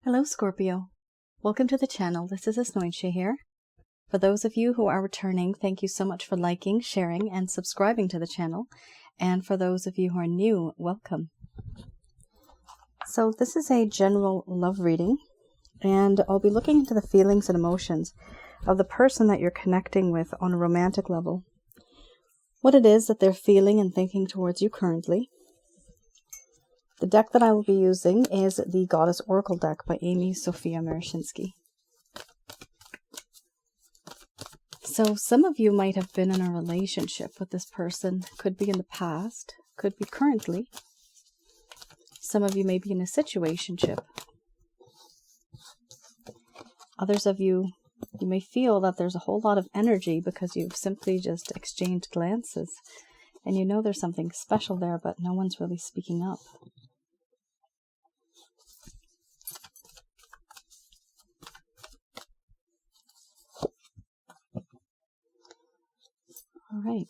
Hello Scorpio, welcome to the channel. This is Asnointia here. For those of you who are returning, thank you so much for liking, sharing, and subscribing to the channel. And for those of you who are new, welcome. So this is a general love reading, and I'll be looking into the feelings and emotions of the person that you're connecting with on a romantic level. What it is that they're feeling and thinking towards you currently. The deck that I will be using is the Goddess Oracle deck by Amy Sophia Marashinsky. So some of you might have been in a relationship with this person. Could be in the past, could be currently. Some of you may be in a situationship. Others of you, you may feel that there's a whole lot of energy because you've simply just exchanged glances. And you know there's something special there, but no one's really speaking up. All right.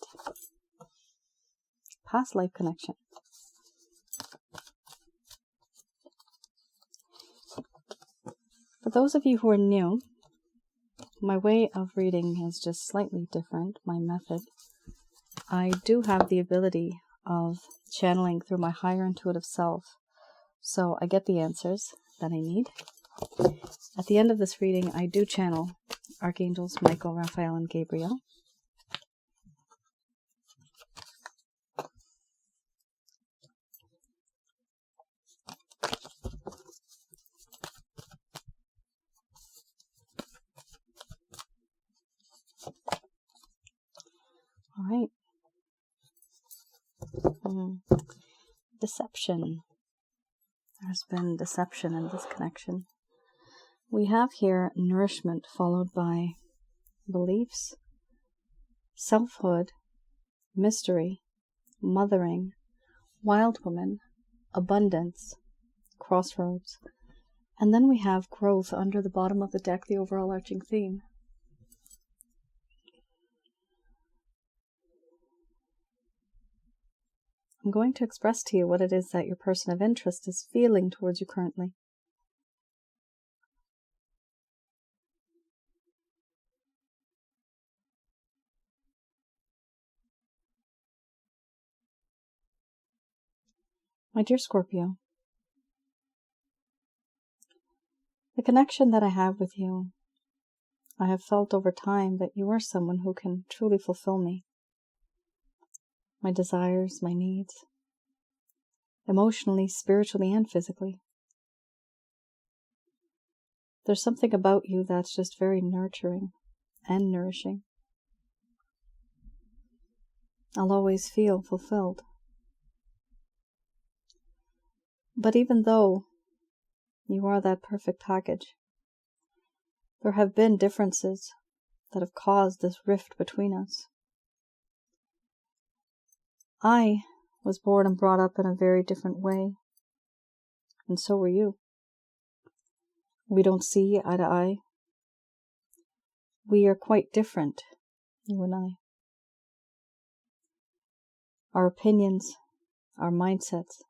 Past life connection. For those of you who are new, my way of reading is just slightly different, my method. I do have the ability of channeling through my higher intuitive self, so I get the answers that I need. At the end of this reading, I do channel Archangels Michael, Raphael, and Gabriel. All right. Deception. There's been deception in this connection. We have here nourishment followed by beliefs, selfhood, mystery, mothering, wild woman, abundance, crossroads. And then we have growth under the bottom of the deck, the overall arching theme. I'm going to express to you what it is that your person of interest is feeling towards you currently. My dear Scorpio, the connection that I have with you, I have felt over time that you are someone who can truly fulfill me. My desires, my needs, emotionally, spiritually, and physically. There's something about you that's just very nurturing and nourishing. I'll always feel fulfilled. But even though you are that perfect package, there have been differences that have caused this rift between us. I was born and brought up in a very different way, and so were you. We don't see eye to eye. We are quite different, you and I. Our opinions, our mindsets,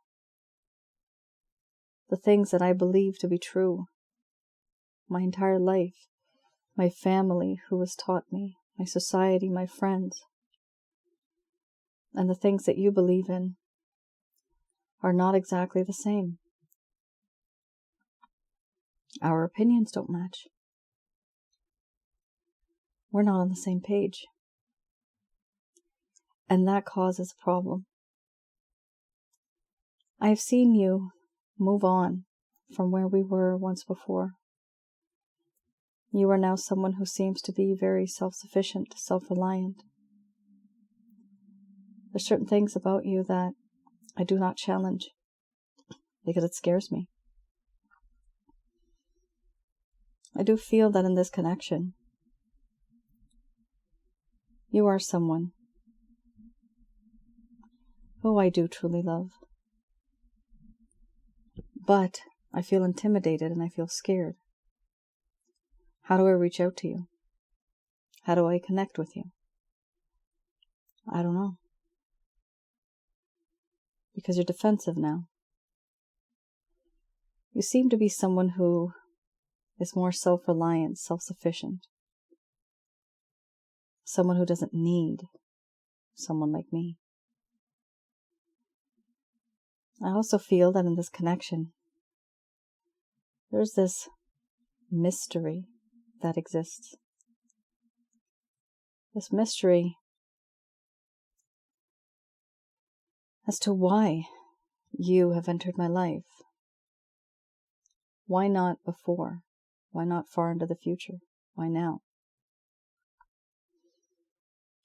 the things that I believe to be true, my entire life, my family who has taught me, my society, my friends, and the things that you believe in are not exactly the same. Our opinions don't match. We're not on the same page. And that causes a problem. I have seen you move on from where we were once before. You are now someone who seems to be very self-sufficient, self-reliant. There's certain things about you that I do not challenge because it scares me. I do feel that in this connection, you are someone who I do truly love. But I feel intimidated and I feel scared. How do I reach out to you? How do I connect with you? I don't know. Because you're defensive now. You seem to be someone who is more self-reliant, self-sufficient. Someone who doesn't need someone like me. I also feel that in this connection, there's this mystery that exists. This mystery as to why you have entered my life. Why not before? Why not far into the future? Why now?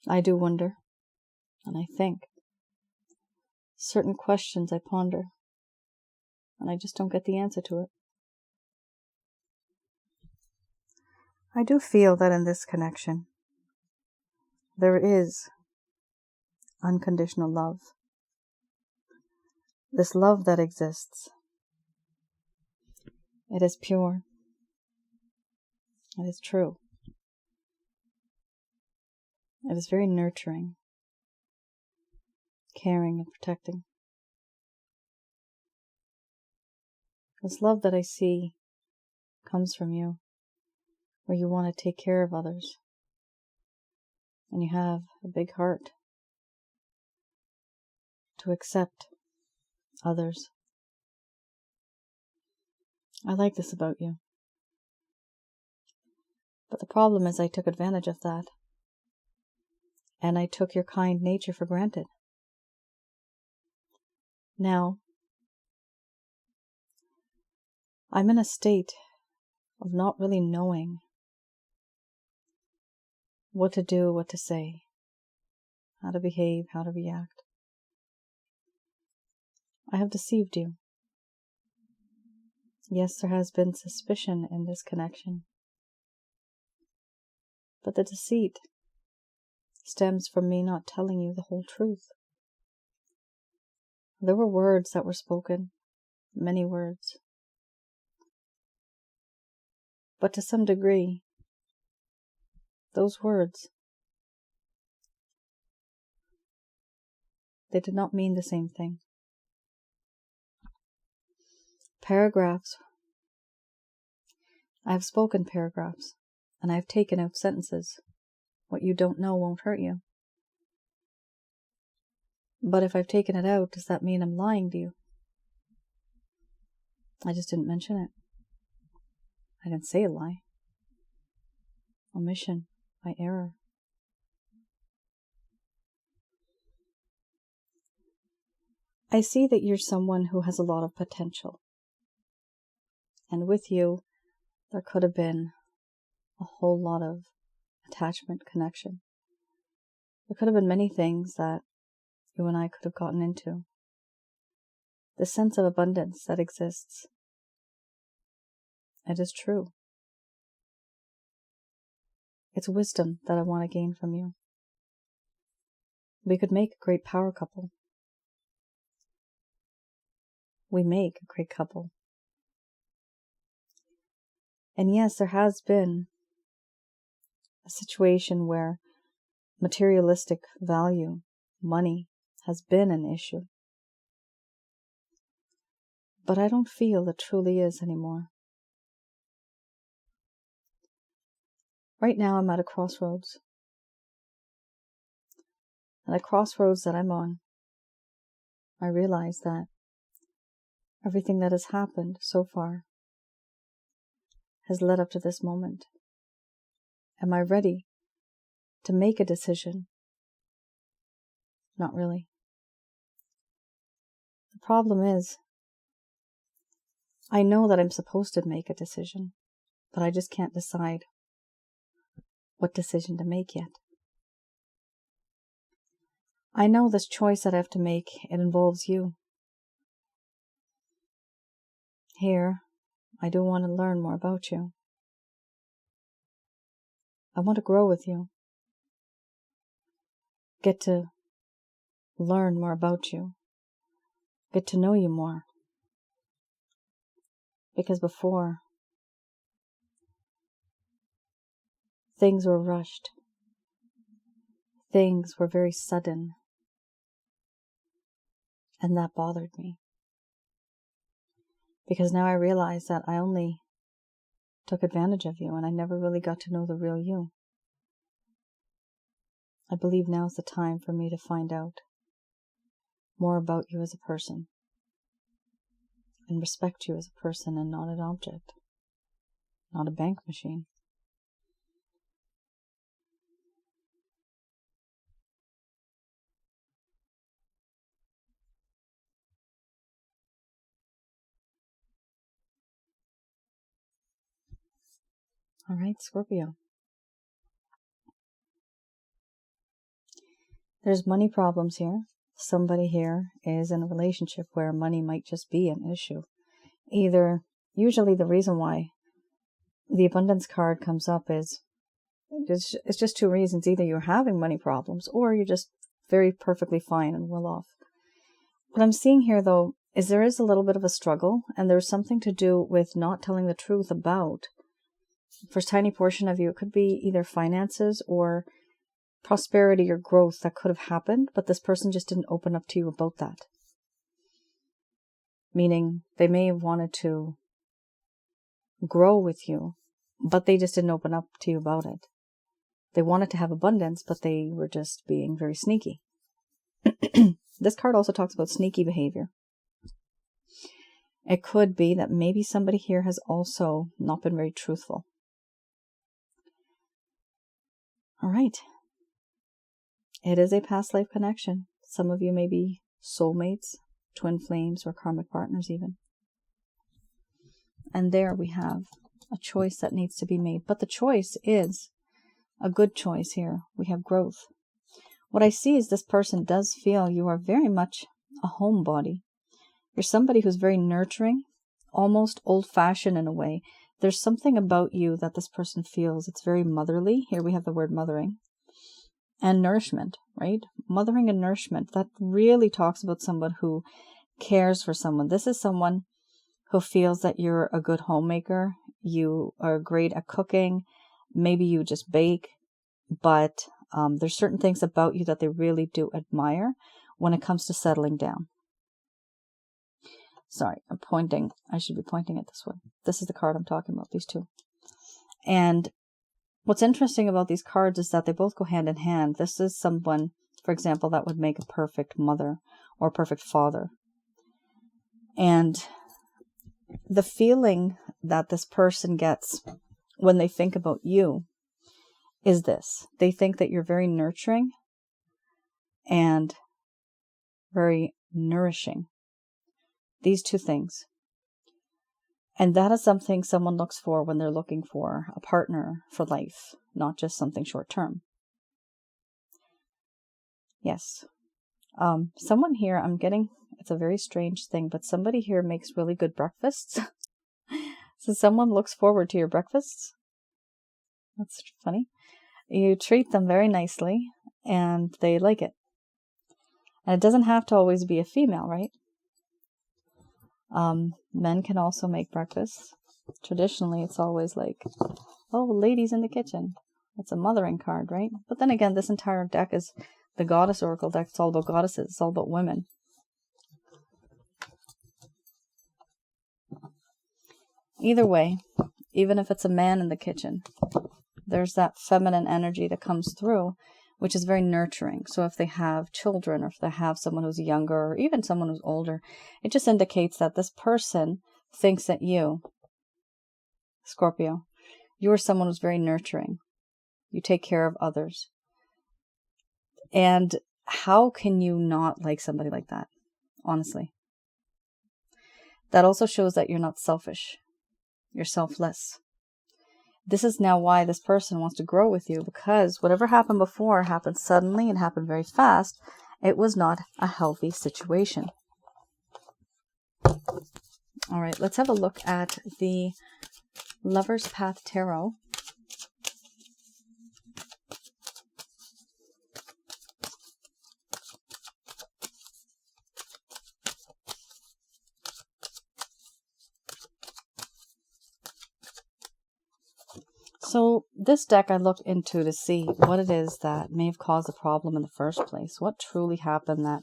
I do wonder, and I think. Certain questions I ponder, and I just don't get the answer to it. I do feel that in this connection, there is unconditional love. This love that exists, it is pure. It is true. It is very nurturing, caring, and protecting. This love that I see comes from you, where you want to take care of others, and you have a big heart to accept others. I like this about you. But the problem is I took advantage of that, and I took your kind nature for granted. Now, I'm in a state of not really knowing what to do, what to say, how to behave, how to react. I have deceived you. Yes, there has been suspicion in this connection, but the deceit stems from me not telling you the whole truth. There were words that were spoken, many words. But to some degree, those words, they did not mean the same thing. Paragraphs. I have spoken paragraphs, and I have taken out sentences. What you don't know won't hurt you. But if I've taken it out, does that mean I'm lying to you? I just didn't mention it. I didn't say a lie. Omission, by error. I see that you're someone who has a lot of potential. And with you, there could have been a whole lot of attachment, connection. There could have been many things that you and I could have gotten into. The sense of abundance that exists. It is true. It's wisdom that I want to gain from you. We could make a great power couple. We make a great couple. And yes, there has been a situation where materialistic value, money, has been an issue. But I don't feel it truly is anymore. Right now I'm at a crossroads. And the crossroads that I'm on, I realize that everything that has happened so far has led up to this moment. Am I ready to make a decision? Not really. The problem is, I know that I'm supposed to make a decision, but I just can't decide what decision to make yet. I know this choice that I have to make, it involves you. Here, I do want to learn more about you. I want to grow with you. Get to learn more about you. Get to know you more. Because before, things were rushed. Things were very sudden. And that bothered me. Because now I realize that I only took advantage of you and I never really got to know the real you. I believe now's the time for me to find out more about you as a person and respect you as a person and not an object, not a bank machine. All right, Scorpio. There's money problems here. Somebody here is in a relationship where money might just be an issue. Usually the reason why the abundance card comes up is it's just two reasons. Either you're having money problems or you're just very perfectly fine and well off. What I'm seeing here, though, is there is a little bit of a struggle, and there's something to do with not telling the truth about. For a tiny portion of you, it could be either finances or prosperity or growth that could have happened, but this person just didn't open up to you about that. Meaning they may have wanted to grow with you, but they just didn't open up to you about it. They wanted to have abundance, but they were just being very sneaky. This card also talks about sneaky behavior. It could be that maybe somebody here has also not been very truthful. All right. It is a past life connection. Some of you may be soulmates, twin flames, or karmic partners even. And there we have a choice that needs to be made. But the choice is a good choice here. We have growth. What I see is this person does feel you are very much a homebody. You're somebody who's very nurturing, almost old-fashioned in a way. There's something about you that this person feels. It's very motherly. Here we have the word mothering. And nourishment, right? Mothering and nourishment. That really talks about someone who cares for someone. This is someone who feels that you're a good homemaker. You are great at cooking. Maybe you just bake. But there's certain things about you that they really do admire when it comes to settling down. Sorry, I'm pointing. I should be pointing at this one. This is the card I'm talking about, these two. And what's interesting about these cards is that they both go hand in hand. This is someone, for example, that would make a perfect mother or a perfect father. And the feeling that this person gets when they think about you is this. They think that you're very nurturing and very nourishing. These two things. And that is something someone looks for when they're looking for a partner for life, not just something short term. Yes. Someone here, I'm getting, it's a very strange thing, but somebody here makes really good breakfasts. So someone looks forward to your breakfasts. That's funny. You treat them very nicely and they like it. And it doesn't have to always be a female, right? Men can also make breakfast. Traditionally, it's always like, oh, ladies in the kitchen. It's a mothering card, right? But then again, this entire deck is the Goddess Oracle deck. It's all about goddesses. It's all about women. Either way, even if it's a man in the kitchen, there's that feminine energy that comes through, which is very nurturing. So if they have children or if they have someone who's younger or even someone who's older, it just indicates that this person thinks that you, Scorpio, you are someone who's very nurturing. You take care of others. And how can you not like somebody like that? Honestly. That also shows that you're not selfish. You're selfless. This is now why this person wants to grow with you, because whatever happened before happened suddenly and happened very fast. It was not a healthy situation. All right, let's have a look at the Lover's Path Tarot. So this deck I looked into to see what it is that may have caused the problem in the first place. What truly happened that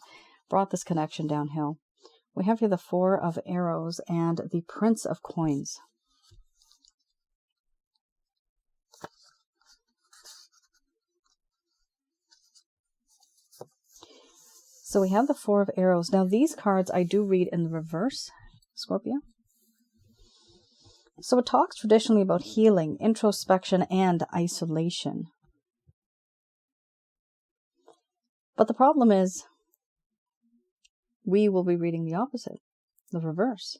brought this connection downhill? We have here the Four of Arrows and the Prince of Coins. So we have the Four of Arrows. Now these cards I do read in the reverse, Scorpio. So it talks traditionally about healing, introspection, and isolation. But the problem is, we will be reading the opposite, the reverse.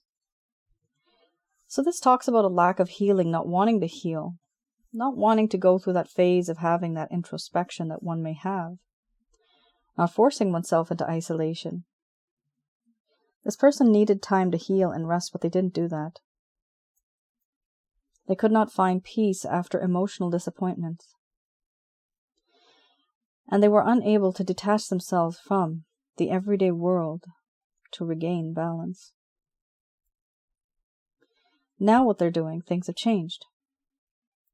So this talks about a lack of healing, not wanting to heal, not wanting to go through that phase of having that introspection that one may have, not forcing oneself into isolation. This person needed time to heal and rest, but they didn't do that. They could not find peace after emotional disappointments. And they were unable to detach themselves from the everyday world to regain balance. Now what they're doing, things have changed.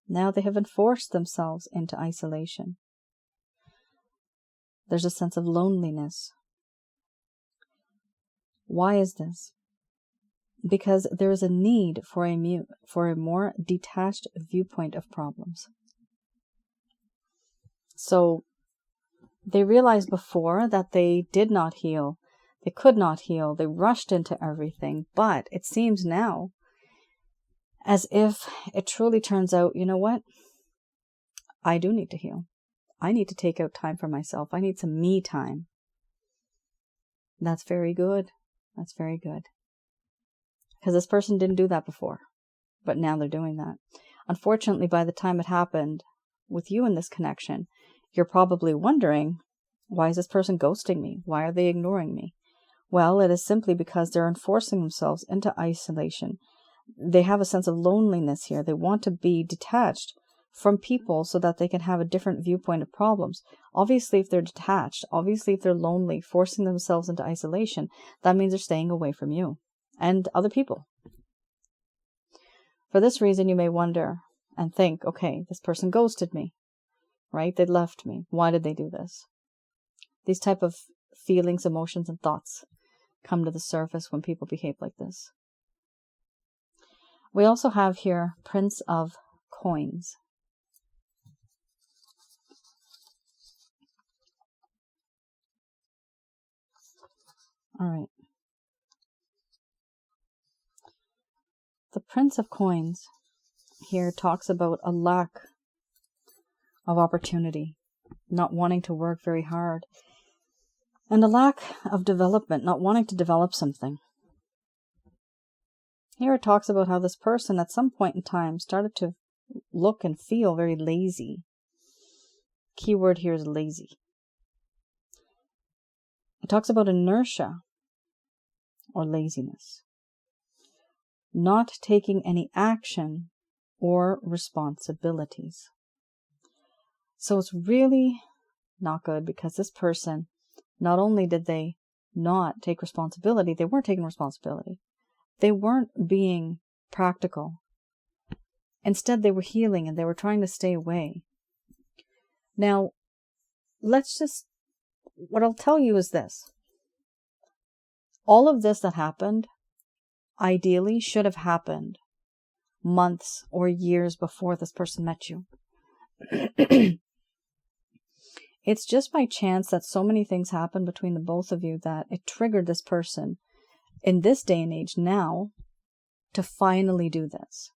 Now they have enforced themselves into isolation. There's a sense of loneliness. Why is this? Because there is a need for a more detached viewpoint of problems. So they realized before that they did not heal. They could not heal. They rushed into everything. But it seems now as if it truly turns out, you know what? I do need to heal. I need to take out time for myself. I need some me time. That's very good. That's very good. Because this person didn't do that before. But now they're doing that. Unfortunately, by the time it happened with you in this connection, you're probably wondering, why is this person ghosting me? Why are they ignoring me? Well, it is simply because they're enforcing themselves into isolation. They have a sense of loneliness here. They want to be detached from people so that they can have a different viewpoint of problems. Obviously, if they're detached, obviously if they're lonely, forcing themselves into isolation, that means they're staying away from you and other people. For this reason, you may wonder and think, okay, this person ghosted me, right? They left me. Why did they do this? These type of feelings, emotions, and thoughts come to the surface when people behave like this. We also have here Prince of Coins. All right. The Prince of Coins here talks about a lack of opportunity, not wanting to work very hard, and a lack of development, not wanting to develop something. Here it talks about how this person at some point in time started to look and feel very lazy. Keyword here is lazy. It talks about inertia or laziness, not taking any action or responsibilities. So it's really not good because this person, not only did they not take responsibility, they weren't taking responsibility. They weren't being practical. Instead, they were healing and they were trying to stay away. Now, what I'll tell you is this. All of this that happened, ideally, should have happened months or years before this person met you. It's just by chance that so many things happened between the both of you that it triggered this person in this day and age now to finally do this.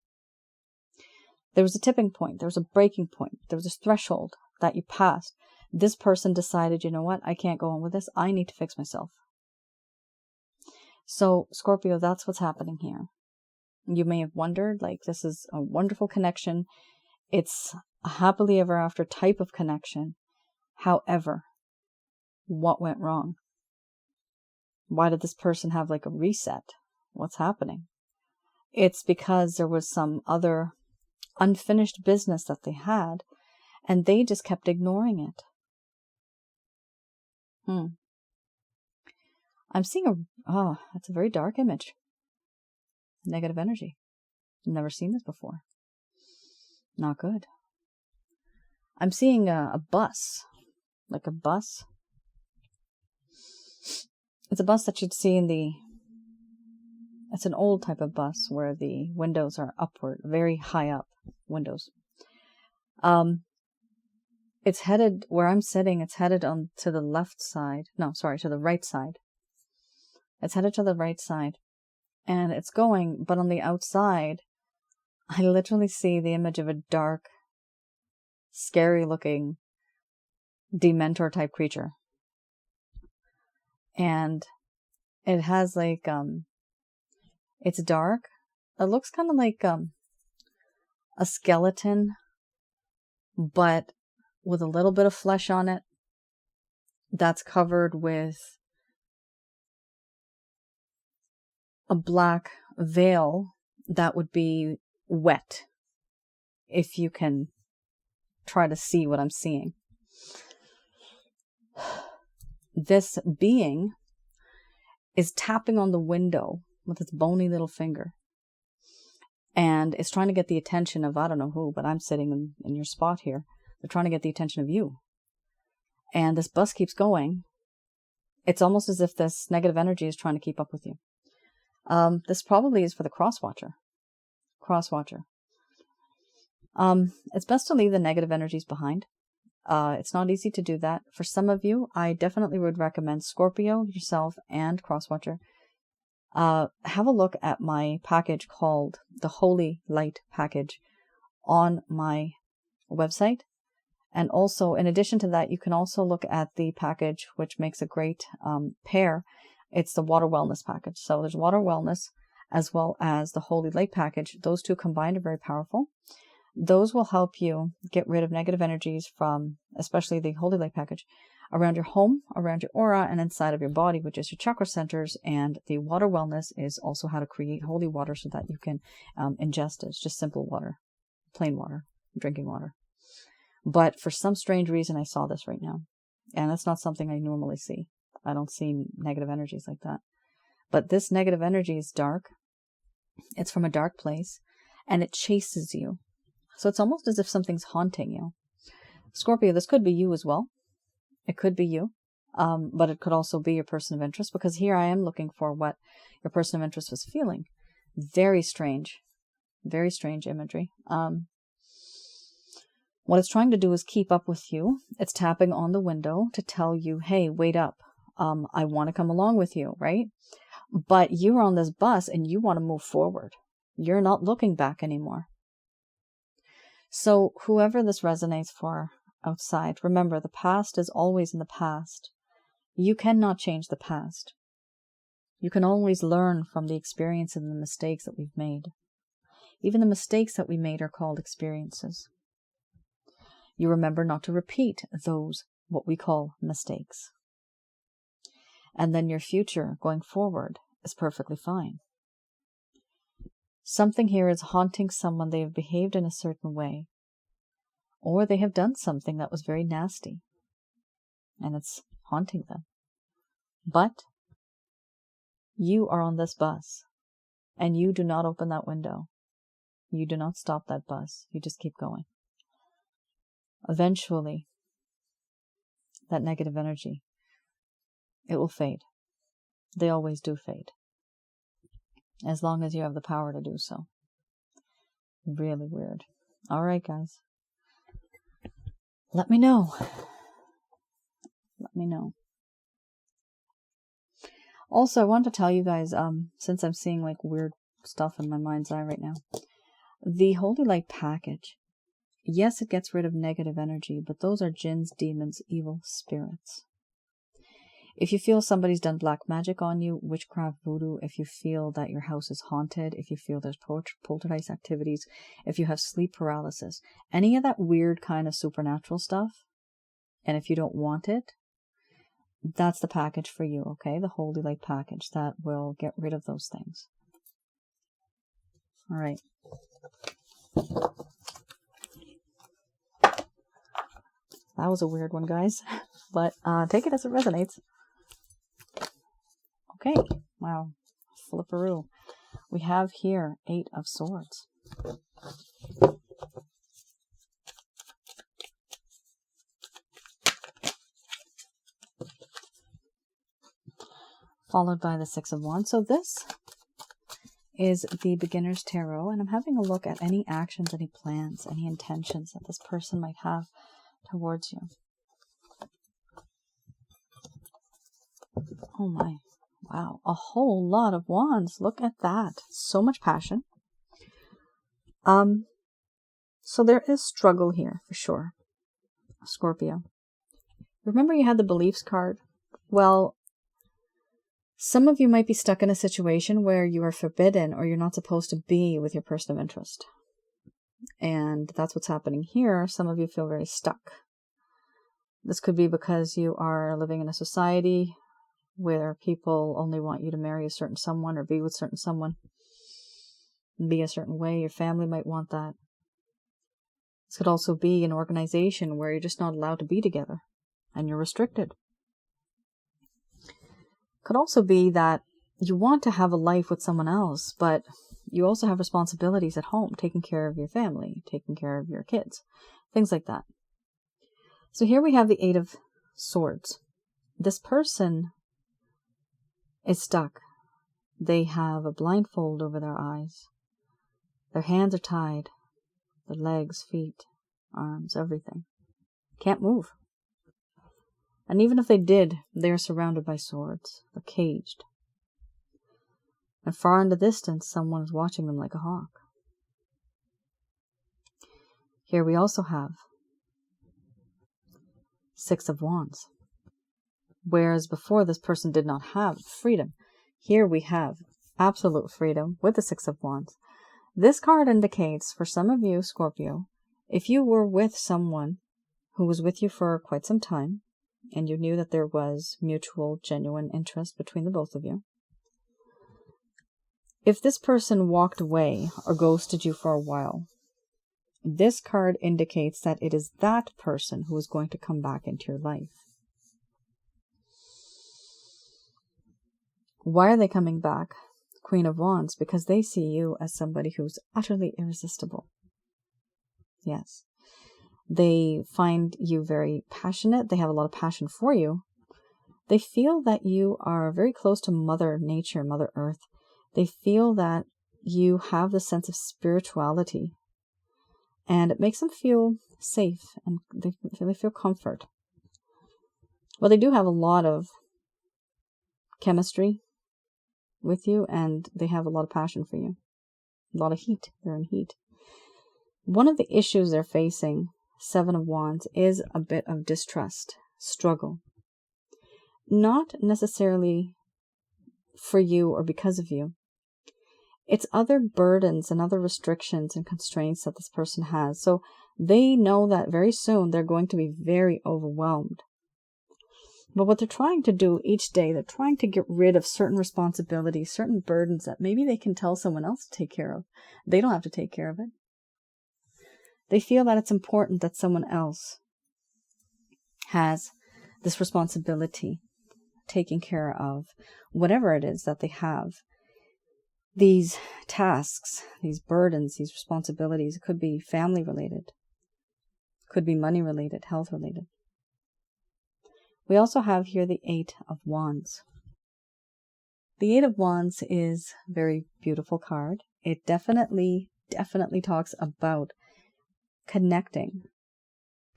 There was a tipping point. There was a breaking point. There was a threshold that you passed. This person decided, you know what? I can't go on with this. I need to fix myself. So, Scorpio, that's what's happening here. You may have wondered, like, this is a wonderful connection. It's a happily ever after type of connection. However, what went wrong? Why did this person have like a reset? What's happening? It's because there was some other unfinished business that they had, and they just kept ignoring it. I'm seeing that's a very dark image. Negative energy. I've never seen this before. Not good. I'm seeing a bus. Like a bus. It's a bus that you'd see in the It's an old type of bus where the windows are upward, very high up windows. It's headed, where I'm sitting, it's headed on to the left side. No, sorry, to the right side. It's headed to the right side. And it's going, but on the outside, I literally see the image of a dark, scary looking Dementor type creature. And it has like, it's dark. It looks kind of like a skeleton, but with a little bit of flesh on it that's covered with a black veil that would be wet, if you can try to see what I'm seeing. This being is tapping on the window with its bony little finger. And it's trying to get the attention of, I don't know who, but I'm sitting in your spot here. They're trying to get the attention of you. And this bus keeps going. It's almost as if this negative energy is trying to keep up with you. This probably is for the cross-watcher. It's best to leave the negative energies behind. It's not easy to do that. For some of you, I definitely would recommend Scorpio, yourself, and cross-watcher. Have a look at my package called the Holy Light Package on my website. And also, in addition to that, you can also look at the package which makes a great pair. It's the Water Wellness package. So there's Water Wellness as well as the Holy Light package. Those two combined are very powerful. Those will help you get rid of negative energies from, especially the Holy Light package, around your home, around your aura, and inside of your body, which is your chakra centers. And the Water Wellness is also how to create holy water so that you can ingest it. It's just simple water, plain water, drinking water. But for some strange reason, I saw this right now. And that's not something I normally see. I don't see negative energies like that. But this negative energy is dark. It's from a dark place. And it chases you. So it's almost as if something's haunting you. Scorpio, this could be you as well. It could be you. But it could also be your person of interest. Because here I am looking for what your person of interest was feeling. Very strange. Very strange imagery. What it's trying to do is keep up with you. It's tapping on the window to tell you, hey, wait up. I want to come along with you, right? But you're on this bus and you want to move forward. You're not looking back anymore. So whoever this resonates for outside, remember, the past is always in the past. You cannot change the past. You can always learn from the experiences and the mistakes that we've made. Even the mistakes that we made are called experiences. You remember not to repeat those, what we call mistakes. And then your future going forward is perfectly fine. Something here is haunting someone. They have behaved in a certain way. Or they have done something that was very nasty. And it's haunting them. But you are on this bus. And you do not open that window. You do not stop that bus. You just keep going. Eventually, that negative energy, it will fade. They always do fade. As long as you have the power to do so. Really weird. All right, guys. Let me know. Let me know. Also, I want to tell you guys, since I'm seeing like weird stuff in my mind's eye right now, the Holy Light package, yes, it gets rid of negative energy, but those are jinns, demons, evil spirits. If you feel somebody's done black magic on you, witchcraft, voodoo, if you feel that your house is haunted, if you feel there's poltergeist activities, if you have sleep paralysis, any of that weird kind of supernatural stuff, and if you don't want it, that's the package for you, okay? The Holy Light package that will get rid of those things. All right. That was a weird one, guys, but take it as it resonates. Okay, wow, flipperoo. We have here 8 of Swords. Followed by the 6 of Wands. So this is the Beginner's Tarot, and I'm having a look at any actions, any plans, any intentions that this person might have towards you. Oh my, wow, a whole lot of wands. Look at that. So much passion. So there is struggle here for sure, Scorpio. Remember you had the beliefs card? Well, some of you might be stuck in a situation where you are forbidden or you're not supposed to be with your person of interest. And that's what's happening here. Some of you feel very stuck. This could be because you are living in a society where people only want you to marry a certain someone or be with certain someone, be a certain way. Your family might want that. This could also be an organization where you're just not allowed to be together and you're restricted. Could also be that you want to have a life with someone else, but you also have responsibilities at home, taking care of your family, taking care of your kids, things like that. So here we have the Eight of Swords. This person is stuck. They have a blindfold over their eyes. Their hands are tied. Their legs, feet, arms, everything. Can't move. And even if they did, they are surrounded by swords. They're caged. And far in the distance, someone is watching them like a hawk. Here we also have Six of Wands. Whereas before this person did not have freedom. Here we have absolute freedom with the Six of Wands. This card indicates, for some of you, Scorpio, if you were with someone who was with you for quite some time, and you knew that there was mutual, genuine interest between the both of you, if this person walked away or ghosted you for a while, this card indicates that it is that person who is going to come back into your life. Why are they coming back? Queen of Wands, because they see you as somebody who's utterly irresistible. Yes. They find you very passionate. They have a lot of passion for you. They feel that you are very close to Mother Nature, Mother Earth. They feel that you have the sense of spirituality. And it makes them feel safe and they feel comfort. Well, they do have a lot of chemistry with you, and they have a lot of passion for you. A lot of heat. They're in heat. One of the issues they're facing, Seven of Wands, is a bit of distrust, struggle. Not necessarily for you or because of you. It's other burdens and other restrictions and constraints that this person has. So they know that very soon they're going to be very overwhelmed. But what they're trying to do each day, they're trying to get rid of certain responsibilities, certain burdens that maybe they can tell someone else to take care of. They don't have to take care of it. They feel that it's important that someone else has this responsibility, taking care of whatever it is that they have. These tasks, these burdens, these responsibilities, it could be family related, could be money related, health related. We also have here the Eight of Wands. The Eight of Wands is a very beautiful card. It definitely talks about connecting,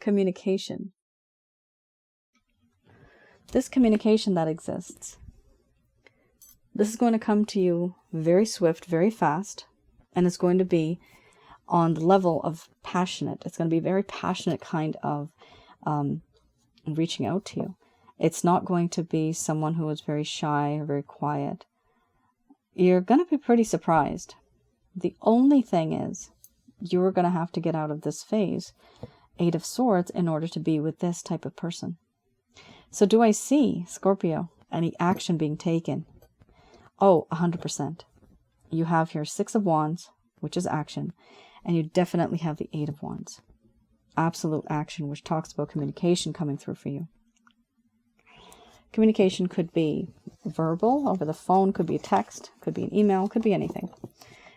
communication. This communication that exists, this is going to come to you very swift, very fast, and it's going to be on the level of passionate. It's going to be a very passionate kind of reaching out to you. It's not going to be someone who is very shy or very quiet. You're going to be pretty surprised. The only thing is, you're going to have to get out of this phase, Eight of Swords, in order to be with this type of person. So do I see, Scorpio, any action being taken? Oh, 100%. You have here Six of Wands, which is action, and you definitely have the Eight of Wands. Absolute action, which talks about communication coming through for you. Communication could be verbal, over the phone, could be a text, could be an email, could be anything.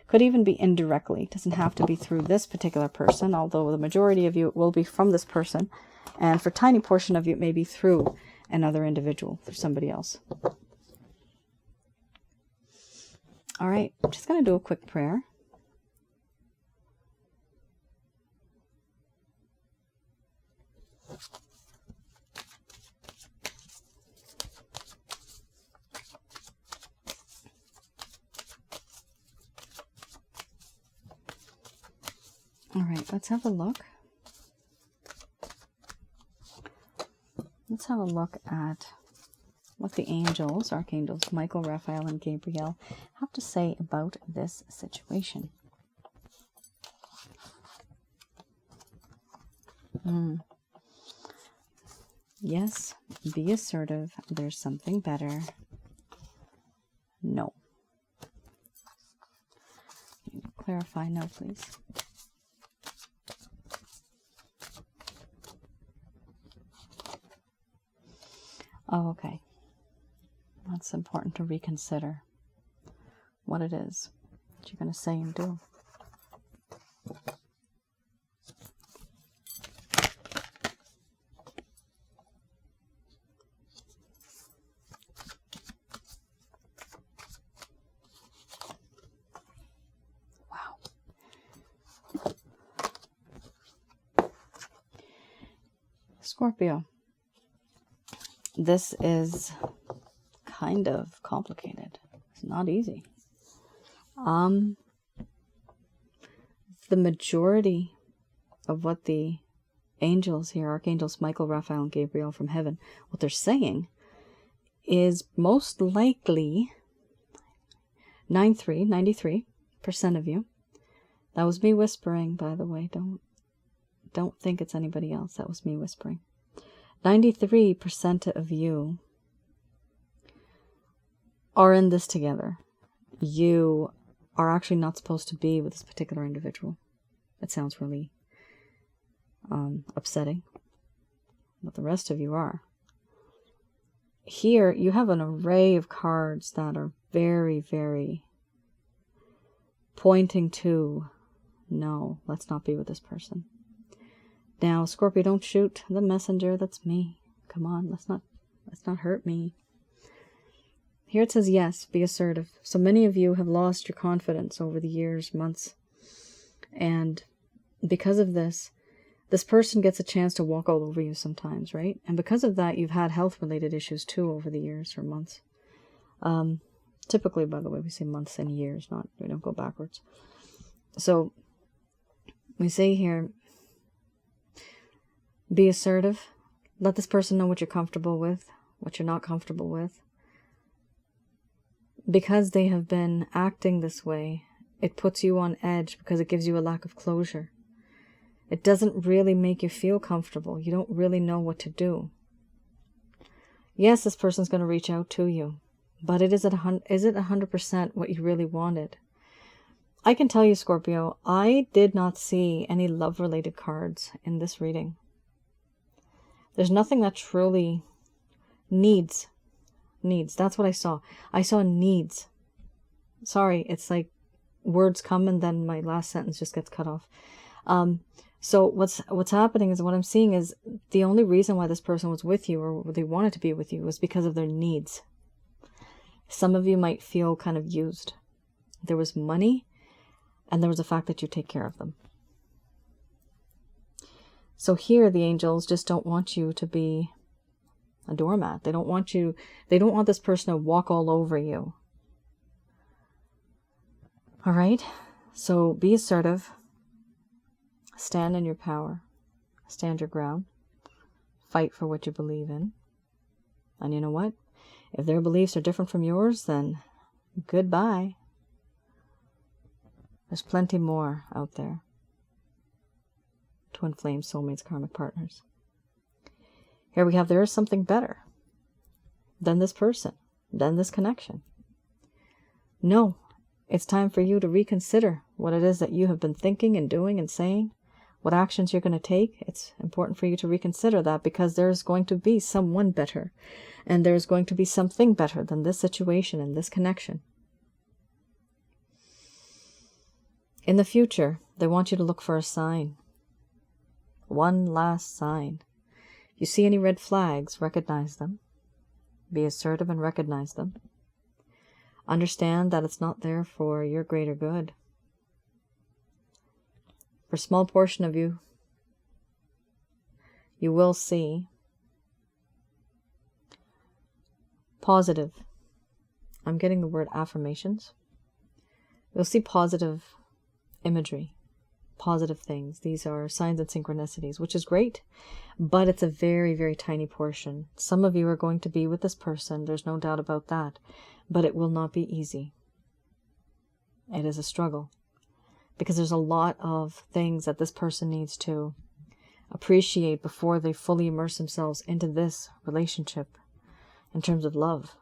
Could even be indirectly. It doesn't have to be through this particular person, although the majority of you it will be from this person. And for a tiny portion of you, it may be through another individual, through somebody else. All right, I'm just going to do a quick prayer. All right, let's have a look. Let's have a look at what the angels, archangels, Michael, Raphael, and Gabriel have to say about this situation. Yes, be assertive. There's something better. No. Clarify no, please. Oh, okay. That's important to reconsider what it is that you're going to say and do. Wow. Scorpio. This is kind of complicated. It's not easy. The majority of what the angels here, archangels Michael, Raphael, and Gabriel from heaven, what they're saying is most likely 93% of you. That was me whispering, by the way. Don't think it's anybody else. That was me whispering. 93% of you are in this together. You are actually not supposed to be with this particular individual. It sounds really upsetting, but the rest of you are. Here, you have an array of cards that are very, very pointing to, no, let's not be with this person. Now, Scorpio, don't shoot the messenger. That's me. Come on, let's not hurt me. Here it says, yes, be assertive. So many of you have lost your confidence over the years, months. And because of this person gets a chance to walk all over you sometimes, right? And because of that, you've had health-related issues too over the years or months. Typically, by the way, we say months and years, we don't go backwards. So we say here, be assertive. Let this person know what you're comfortable with, what you're not comfortable with. Because they have been acting this way, it puts you on edge because it gives you a lack of closure. It doesn't really make you feel comfortable. You don't really know what to do. Yes, this person's going to reach out to you, but is it 100% what you really wanted? I can tell you, Scorpio, I did not see any love-related cards in this reading. There's nothing that truly needs. That's what I saw. I saw needs. Sorry, it's like words come and then my last sentence just gets cut off. So what's happening is what I'm seeing is the only reason why this person was with you or they wanted to be with you was because of their needs. Some of you might feel kind of used. There was money and there was the fact that you take care of them. So here the angels just don't want you to be a doormat. They don't want this person to walk all over you. All right? So be assertive. Stand in your power. Stand your ground. Fight for what you believe in. And you know what? If their beliefs are different from yours, then goodbye. There's plenty more out there. Twin flame, soulmates, karmic partners. Here we have, there is something better than this person, than this connection. No, it's time for you to reconsider what it is that you have been thinking and doing and saying, what actions you're going to take. It's important for you to reconsider that because there's going to be someone better and there's going to be something better than this situation and this connection. In the future, they want you to look for a sign. One last sign. If you see any red flags, recognize them. Be assertive and recognize them. Understand that it's not there for your greater good. For a small portion of you, you will see positive. I'm getting the word affirmations. You'll see positive imagery, positive things. These are signs and synchronicities, which is great, but it's a very, very tiny portion. Some of you are going to be with this person. There's no doubt about that, but it will not be easy. It is a struggle because there's a lot of things that this person needs to appreciate before they fully immerse themselves into this relationship in terms of love.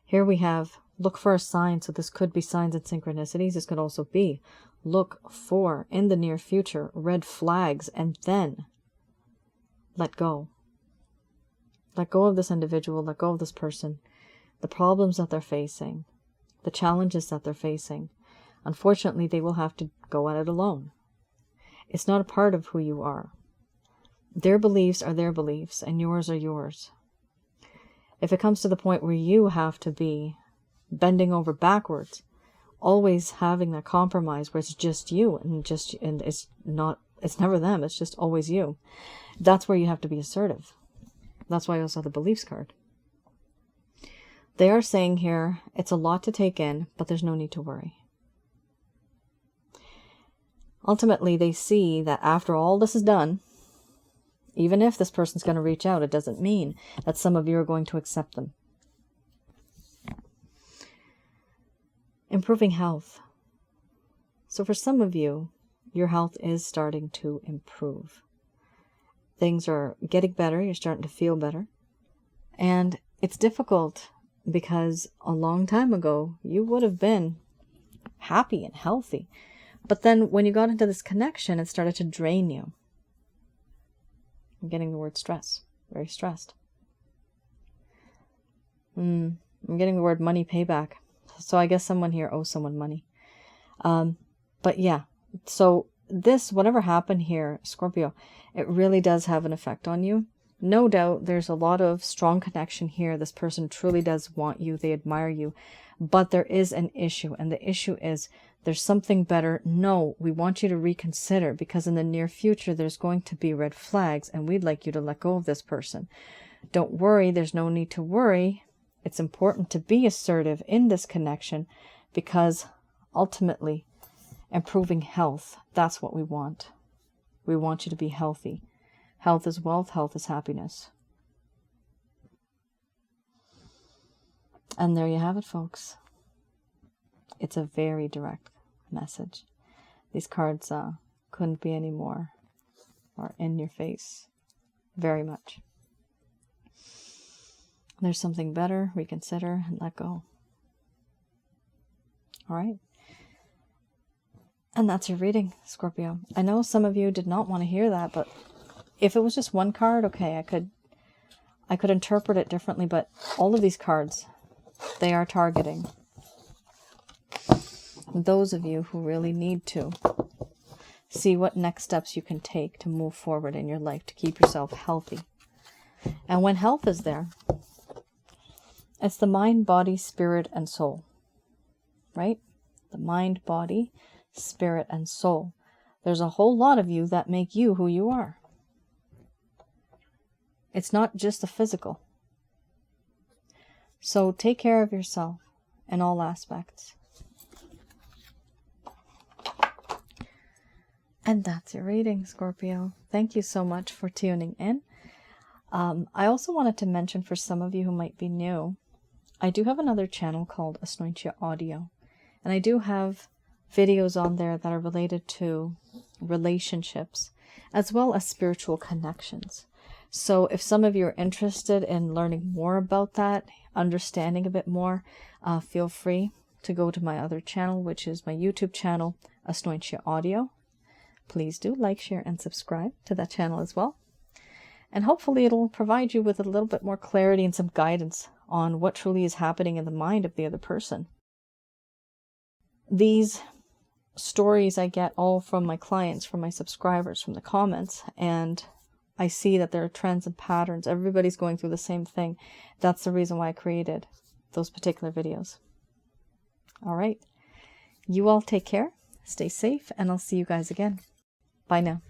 Here we have look for a sign. So this could be signs and synchronicities. This could also be look for, in the near future, red flags, and then let go. Let go of this individual, let go of this person, the problems that they're facing, the challenges that they're facing. Unfortunately, they will have to go at it alone. It's not a part of who you are. Their beliefs are their beliefs, and yours are yours. If it comes to the point where you have to be bending over backwards, always having that compromise where it's just you and it's never them, it's just always you. That's where you have to be assertive. That's why I also have the beliefs card. They are saying here, it's a lot to take in, but there's no need to worry. Ultimately, they see that after all this is done, even if this person's going to reach out, it doesn't mean that some of you are going to accept them. Improving health. So for some of you, your health is starting to improve. Things are getting better. You're starting to feel better. And it's difficult because a long time ago, you would have been happy and healthy. But then when you got into this connection, it started to drain you. I'm getting the word stress. Very stressed. I'm getting the word money payback. So I guess someone here owes someone money. But yeah, so this, whatever happened here, Scorpio, it really does have an effect on you. No doubt there's a lot of strong connection here. This person truly does want you. They admire you. But there is an issue. And the issue is there's something better. No, we want you to reconsider because in the near future, there's going to be red flags and we'd like you to let go of this person. Don't worry. There's no need to worry. It's important to be assertive in this connection because ultimately improving health, that's what we want. We want you to be healthy. Health is wealth. Health is happiness. And there you have it, folks. It's a very direct message. These cards couldn't be any more or in your face. Very much. There's something better. Reconsider and let go. All right. And that's your reading, Scorpio. I know some of you did not want to hear that, but if it was just one card, okay, I could interpret it differently, but all of these cards, they are targeting those of you who really need to see what next steps you can take to move forward in your life to keep yourself healthy. And when health is there, it's the mind, body, spirit, and soul, right? The mind, body, spirit, and soul. There's a whole lot of you that make you who you are. It's not just the physical. So take care of yourself in all aspects. And that's your reading, Scorpio. Thank you so much for tuning in. I also wanted to mention for some of you who might be new, I do have another channel called Asnointia Audio. And I do have videos on there that are related to relationships as well as spiritual connections. So if some of you are interested in learning more about that, understanding a bit more, feel free to go to my other channel, which is my YouTube channel, Asnointia Audio. Please do like, share, and subscribe to that channel as well. And hopefully it'll provide you with a little bit more clarity and some guidance on what truly is happening in the mind of the other person. These stories I get all from my clients, from my subscribers, from the comments, and I see that there are trends and patterns. Everybody's going through the same thing. That's the reason why I created those particular videos. All right. You all take care, stay safe, and I'll see you guys again. Bye now.